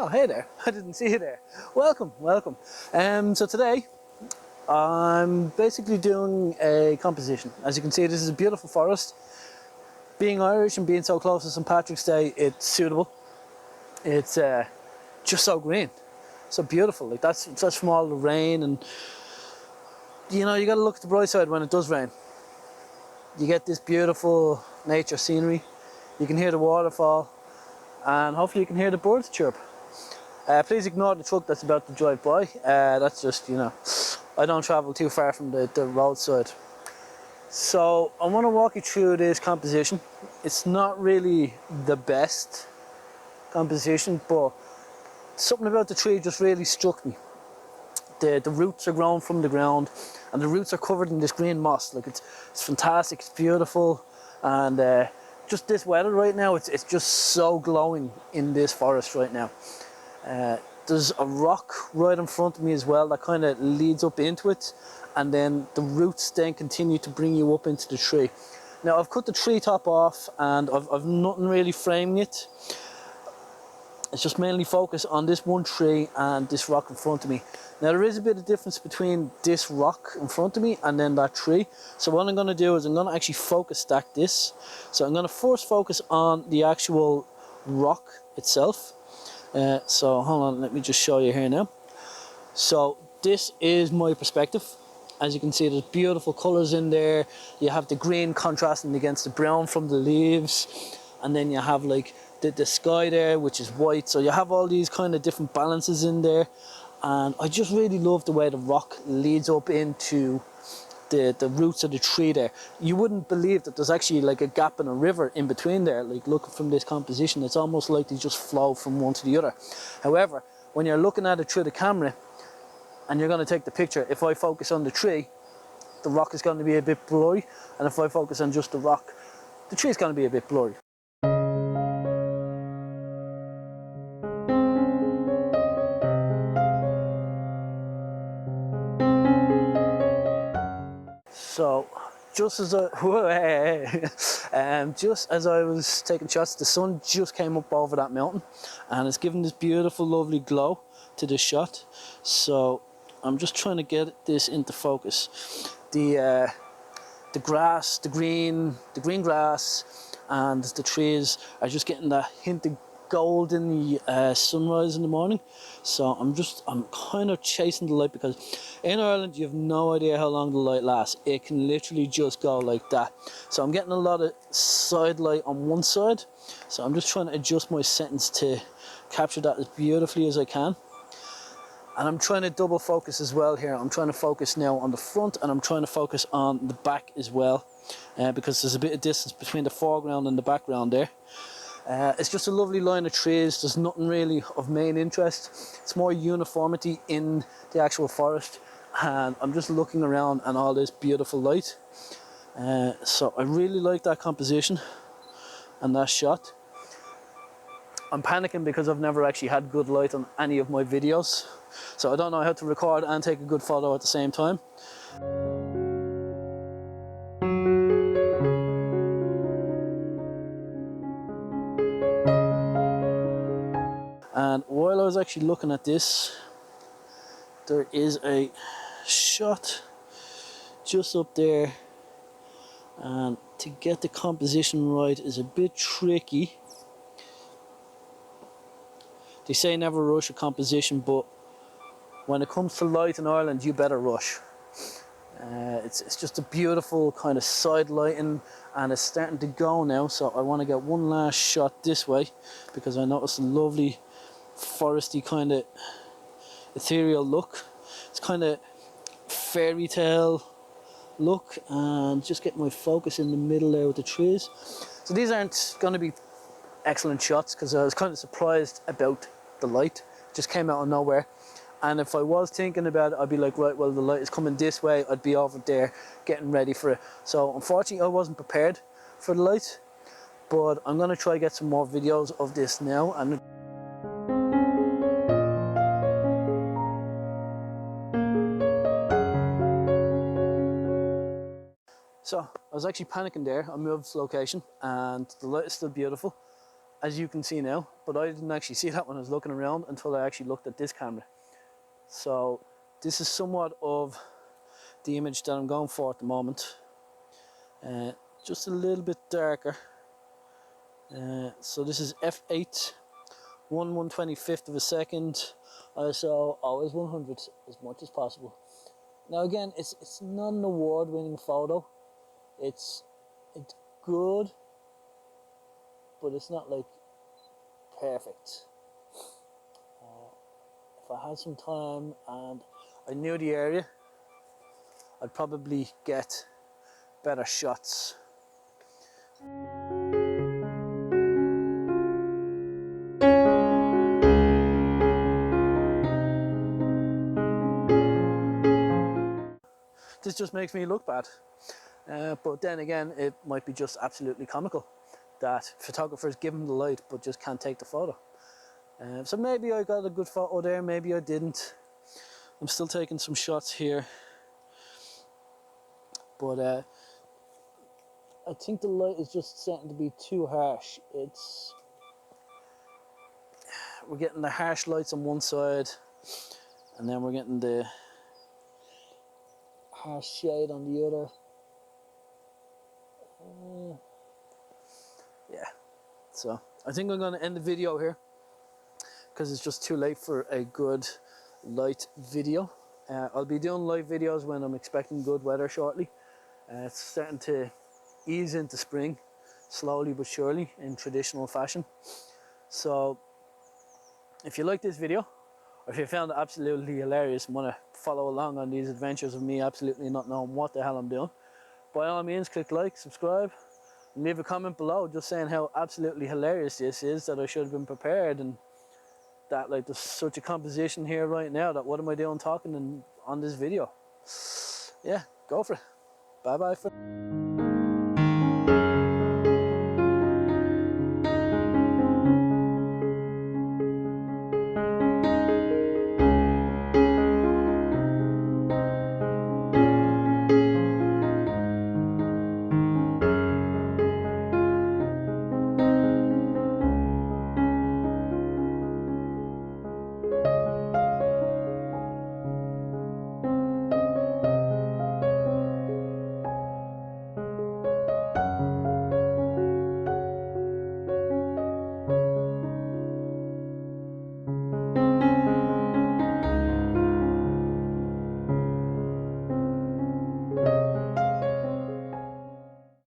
Oh, hey there. I didn't see you there. Welcome, welcome. So today, I'm basically doing a composition. As you can see, this is a beautiful forest. Being Irish and being so close to St. Patrick's Day, it's suitable. It's just so green, so beautiful. Like that's from all the rain, and you know, you gotta look at the bright side when it does rain. You get this beautiful nature scenery. You can hear the waterfall, and hopefully you can hear the birds chirp. Please ignore the truck that's about to drive by. That's just, you know, I don't travel too far from the roadside. So I want to walk you through this composition. It's not really the best composition, but something about the tree just really struck me. The roots are grown from the ground, and the roots are covered in this green moss. Like it's fantastic, it's beautiful, and just this weather right now, it's just so glowing in this forest right now. There's a rock right in front of me as well that kind of leads up into it, and then the roots then continue to bring you up into the tree. Now I've cut the tree top off, and I've nothing really framing it. It's just mainly focused on this one tree and this rock in front of me. Now there is a bit of difference between this rock in front of me and then that tree. So what I'm going to do is I'm going to actually focus stack this. So I'm going to first focus on the actual rock itself. So hold on, let me just show you here now. So this is my perspective. As you can see, there's beautiful colors in there. You have the green contrasting against the brown from the leaves, and then you have like the sky there, which is white. So you have all these kind of different balances in there, and I just really love the way the rock leads up into the roots of the tree there. You wouldn't believe that there's actually like a gap in a river in between there. Like looking from this composition, it's almost like they just flow from one to the other. However, when you're looking at it through the camera and you're going to take the picture, if I focus on the tree, the rock is going to be a bit blurry, and if I focus on just the rock, the tree is going to be a bit blurry. So just as just as I was taking shots, the sun just came up over that mountain, and it's given this beautiful, lovely glow to this shot. So I'm just trying to get this into focus. The grass, the green grass, and the trees are just getting that hint of gold in the sunrise in the morning. So I'm kind of chasing the light, because in Ireland you have no idea how long the light lasts. It can literally just go like that. So I'm getting a lot of side light on one side, so I'm just trying to adjust my settings to capture that as beautifully as I can. And I'm trying to double focus as well here. I'm trying to focus now on the front, and I'm trying to focus on the back as well, because there's a bit of distance between the foreground and the background there. It's just a lovely line of trees. There's nothing really of main interest. It's more uniformity in the actual forest, and I'm just looking around and all this beautiful light. So I really like that composition and that shot. I'm panicking because I've never actually had good light on any of my videos, so I don't know how to record and take a good photo at the same time. And while I was actually looking at this, there is a shot just up there, and to get the composition right is a bit tricky. They say never rush a composition, but when it comes to light in Ireland, you better rush. It's just a beautiful kind of side lighting, and it's starting to go now, so I want to get one last shot this way, because I noticed a lovely foresty kind of ethereal look. It's kind of fairy tale look, and just get my focus in the middle there with the trees. So these aren't going to be excellent shots, because I was kind of surprised about the light. It just came out of nowhere, and if I was thinking about it, I'd be like, right, well, the light is coming this way, I'd be over there getting ready for it. So unfortunately I wasn't prepared for the light, but I'm going to try get some more videos of this now. And so I was actually panicking there. I moved location, and the light is still beautiful, as you can see now, but I didn't actually see that when I was looking around until I actually looked at this camera. So this is somewhat of the image that I'm going for at the moment. Just a little bit darker. So this is f8, 1/125th of a second. ISO always 100 as much as possible. Now again, it's not an award-winning photo. It's good, but it's not like perfect. If I had some time and I knew the area, I'd probably get better shots. This just makes me look bad. But then again, it might be just absolutely comical that photographers give them the light but just can't take the photo. So maybe I got a good photo there, maybe I didn't. I'm still taking some shots here, but I think the light is just starting to be too harsh. We're getting the harsh lights on one side, and then we're getting the harsh shade on the other. Yeah, so I think I'm going to end the video here because it's just too late for a good light video. I'll be doing live videos when I'm expecting good weather shortly. It's starting to ease into spring, slowly but surely, in traditional fashion. So if you like this video, or if you found it absolutely hilarious and want to follow along on these adventures of me absolutely not knowing what the hell I'm doing, by all means click like, subscribe, and leave a comment below just saying how absolutely hilarious this is, that I should have been prepared, and that like there's such a composition here right now that what am I doing talking on this video. Yeah, go for it. Bye bye for